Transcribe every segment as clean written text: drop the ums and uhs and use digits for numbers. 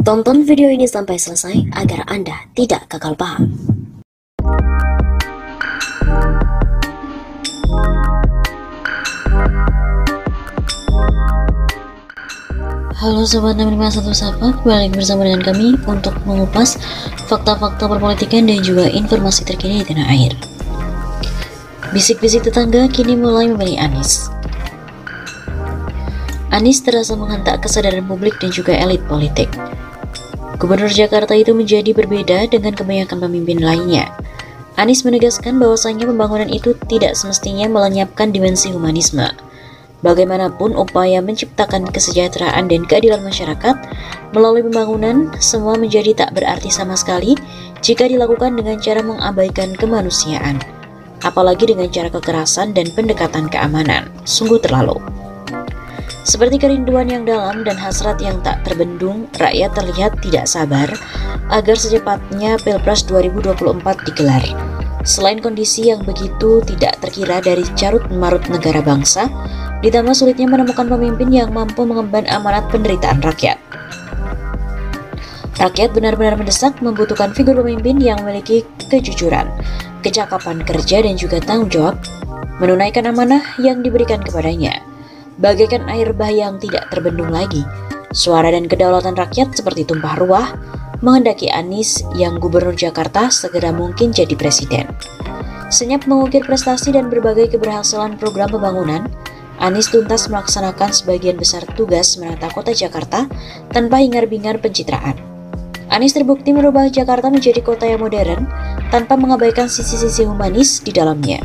Tonton video ini sampai selesai agar Anda tidak gagal paham. Halo Sobat 651 Sapa, balik bersama dengan kami untuk mengupas fakta-fakta perpolitikan dan juga informasi terkini di tanah air. Bisik-bisik tetangga kini mulai memilih Anies. Anies terasa menghentak kesadaran publik dan juga elit politik. Gubernur Jakarta itu menjadi berbeda dengan kebanyakan pemimpin lainnya. Anies menegaskan bahwasannya pembangunan itu tidak semestinya melenyapkan dimensi humanisme. Bagaimanapun upaya menciptakan kesejahteraan dan keadilan masyarakat melalui pembangunan semua menjadi tak berarti sama sekali jika dilakukan dengan cara mengabaikan kemanusiaan, apalagi dengan cara kekerasan dan pendekatan keamanan. Sungguh terlalu. Seperti kerinduan yang dalam dan hasrat yang tak terbendung, rakyat terlihat tidak sabar agar secepatnya Pilpres 2024 digelar. Selain kondisi yang begitu tidak terkira dari carut-marut negara bangsa, ditambah sulitnya menemukan pemimpin yang mampu mengemban amanat penderitaan rakyat. Rakyat benar-benar mendesak membutuhkan figur pemimpin yang memiliki kejujuran, kecakapan kerja dan juga tanggung jawab, menunaikan amanah yang diberikan kepadanya. Bagaikan air bah yang tidak terbendung lagi, suara dan kedaulatan rakyat seperti tumpah ruah, menghendaki Anies yang gubernur Jakarta segera mungkin jadi presiden. Senyap mengukir prestasi dan berbagai keberhasilan program pembangunan, Anies tuntas melaksanakan sebagian besar tugas menata kota Jakarta tanpa hingar-bingar pencitraan. Anies terbukti merubah Jakarta menjadi kota yang modern tanpa mengabaikan sisi-sisi humanis di dalamnya.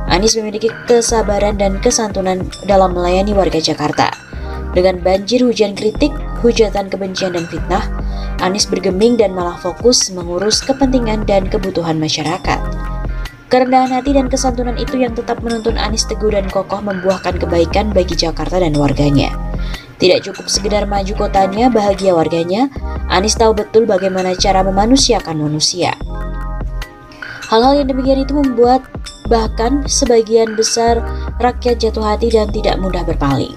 Anies memiliki kesabaran dan kesantunan dalam melayani warga Jakarta. Dengan banjir hujan kritik, hujatan kebencian dan fitnah, Anies bergeming dan malah fokus mengurus kepentingan dan kebutuhan masyarakat. Kerendahan hati dan kesantunan itu yang tetap menuntun Anies teguh dan kokoh membuahkan kebaikan bagi Jakarta dan warganya. Tidak cukup sekedar maju kotanya, bahagia warganya, Anies tahu betul bagaimana cara memanusiakan manusia. Hal-hal yang demikian itu membuat bahkan sebagian besar rakyat jatuh hati dan tidak mudah berpaling.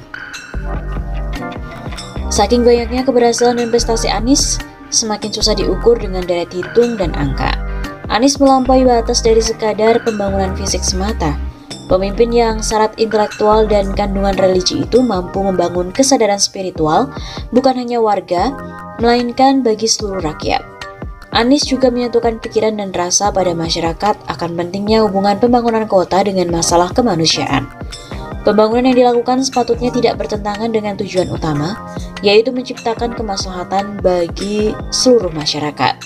Saking banyaknya keberhasilan dan prestasi Anies, semakin susah diukur dengan deret hitung dan angka. Anies melampaui batas dari sekadar pembangunan fisik semata. Pemimpin yang syarat intelektual dan kandungan religi itu mampu membangun kesadaran spiritual bukan hanya warga, melainkan bagi seluruh rakyat. Anies juga menyatukan pikiran dan rasa pada masyarakat akan pentingnya hubungan pembangunan kota dengan masalah kemanusiaan. Pembangunan yang dilakukan sepatutnya tidak bertentangan dengan tujuan utama, yaitu menciptakan kemaslahatan bagi seluruh masyarakat.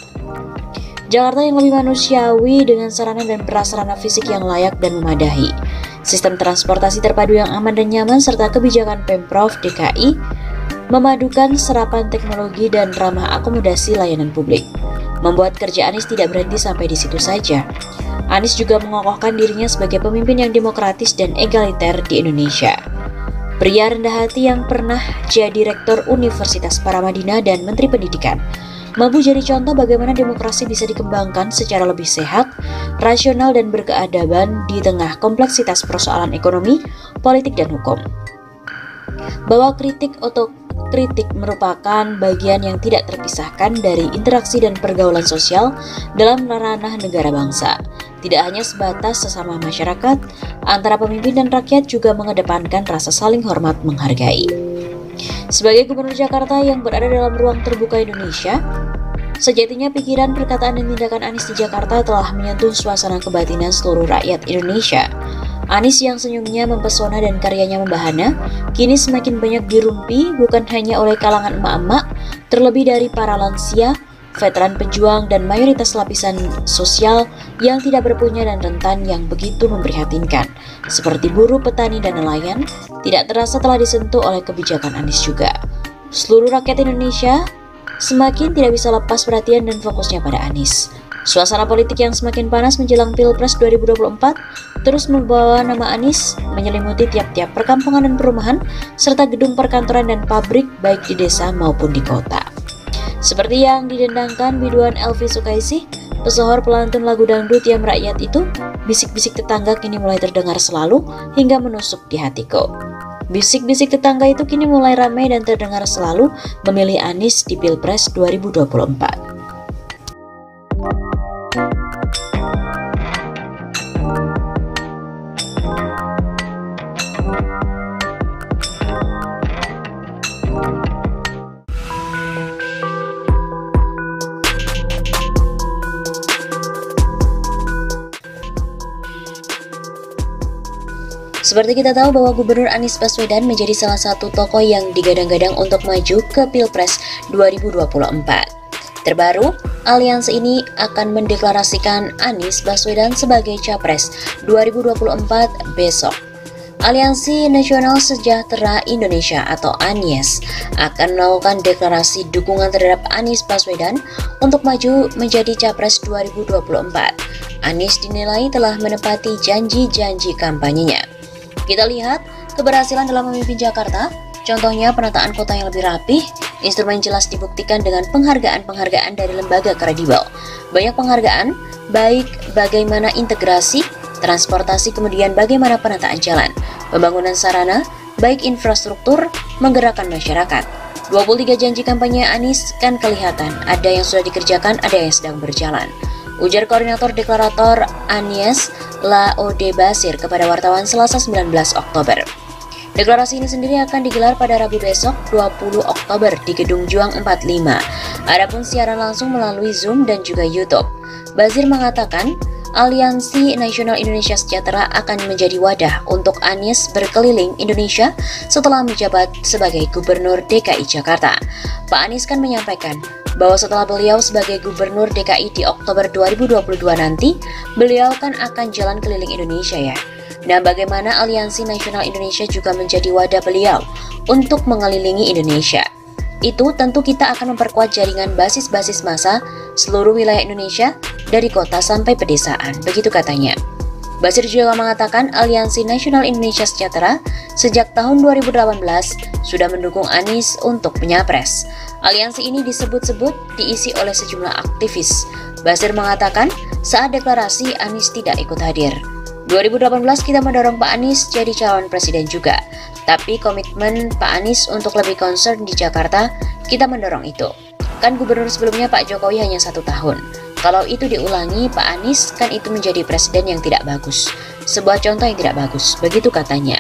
Jakarta yang lebih manusiawi dengan sarana dan prasarana fisik yang layak dan memadahi, sistem transportasi terpadu yang aman dan nyaman, serta kebijakan Pemprov DKI memadukan serapan teknologi dan ramah akomodasi layanan publik, membuat kerja Anies tidak berhenti sampai di situ saja. Anies juga mengokohkan dirinya sebagai pemimpin yang demokratis dan egaliter di Indonesia. Pria rendah hati yang pernah jadi rektor Universitas Paramadina dan Menteri Pendidikan, mampu jadi contoh bagaimana demokrasi bisa dikembangkan secara lebih sehat, rasional dan berkeadaban di tengah kompleksitas persoalan ekonomi, politik dan hukum. Bahwa kritik merupakan bagian yang tidak terpisahkan dari interaksi dan pergaulan sosial dalam ranah negara bangsa. Tidak hanya sebatas sesama masyarakat, antara pemimpin dan rakyat juga mengedepankan rasa saling hormat menghargai. Sebagai gubernur Jakarta yang berada dalam ruang terbuka Indonesia, sejatinya pikiran, perkataan, dan tindakan Anies di Jakarta telah menyentuh suasana kebatinan seluruh rakyat Indonesia. Anies yang senyumnya mempesona dan karyanya membahana, kini semakin banyak dirumpi bukan hanya oleh kalangan emak-emak, terlebih dari para lansia, veteran pejuang, dan mayoritas lapisan sosial yang tidak berpunya dan rentan yang begitu memprihatinkan, seperti buruh, petani, dan nelayan, tidak terasa telah disentuh oleh kebijakan Anies juga. Seluruh rakyat Indonesia semakin tidak bisa lepas perhatian dan fokusnya pada Anies. Suasana politik yang semakin panas menjelang Pilpres 2024 terus membawa nama Anies menyelimuti tiap-tiap perkampungan dan perumahan, serta gedung perkantoran dan pabrik baik di desa maupun di kota. Seperti yang didendangkan biduan Elvi Sukaisih, pesohor pelantun lagu dangdut yang rakyat itu, bisik-bisik tetangga kini mulai terdengar selalu hingga menusuk di hatiku. Bisik-bisik tetangga itu kini mulai ramai dan terdengar selalu memilih Anies di Pilpres 2024. Seperti kita tahu bahwa Gubernur Anies Baswedan menjadi salah satu tokoh yang digadang-gadang untuk maju ke Pilpres 2024. Terbaru, aliansi ini akan mendeklarasikan Anies Baswedan sebagai Capres 2024 besok. Aliansi Nasional Sejahtera Indonesia atau ANIES akan melakukan deklarasi dukungan terhadap Anies Baswedan untuk maju menjadi Capres 2024. Anies dinilai telah menepati janji-janji kampanyenya. Kita lihat keberhasilan dalam memimpin Jakarta, contohnya penataan kota yang lebih rapih, instrumen jelas dibuktikan dengan penghargaan-penghargaan dari lembaga kredibel. Banyak penghargaan, baik bagaimana integrasi, transportasi, kemudian bagaimana penataan jalan, pembangunan sarana, baik infrastruktur, menggerakkan masyarakat. 23 janji kampanye Anies kan kelihatan, ada yang sudah dikerjakan, ada yang sedang berjalan. Ujar Koordinator Deklarator Anies Laode Basir kepada wartawan Selasa 19 Oktober. Deklarasi ini sendiri akan digelar pada Rabu besok 20 Oktober di Gedung Juang 45. Adapun siaran langsung melalui Zoom dan juga YouTube. Basir mengatakan, Aliansi Nasional Indonesia Sejahtera akan menjadi wadah untuk Anies berkeliling Indonesia setelah menjabat sebagai Gubernur DKI Jakarta. Pak Anies kan menyampaikan bahwa setelah beliau sebagai Gubernur DKI di Oktober 2022 nanti, beliau kan akan jalan keliling Indonesia ya. Nah, bagaimana Aliansi Nasional Indonesia juga menjadi wadah beliau untuk mengelilingi Indonesia. Itu tentu kita akan memperkuat jaringan basis-basis massa seluruh wilayah Indonesia dari kota sampai pedesaan, begitu katanya. Basir juga mengatakan Aliansi Nasional Indonesia Sejahtera sejak tahun 2018 sudah mendukung Anies untuk menyapres. Aliansi ini disebut-sebut diisi oleh sejumlah aktivis. Basir mengatakan saat deklarasi Anies tidak ikut hadir. 2018 kita mendorong Pak Anies jadi calon presiden juga. Tapi komitmen Pak Anies untuk lebih concern di Jakarta, kita mendorong itu. Kan gubernur sebelumnya Pak Jokowi hanya 1 tahun. Kalau itu diulangi Pak Anies, kan itu menjadi presiden yang tidak bagus. Sebuah contoh yang tidak bagus, begitu katanya.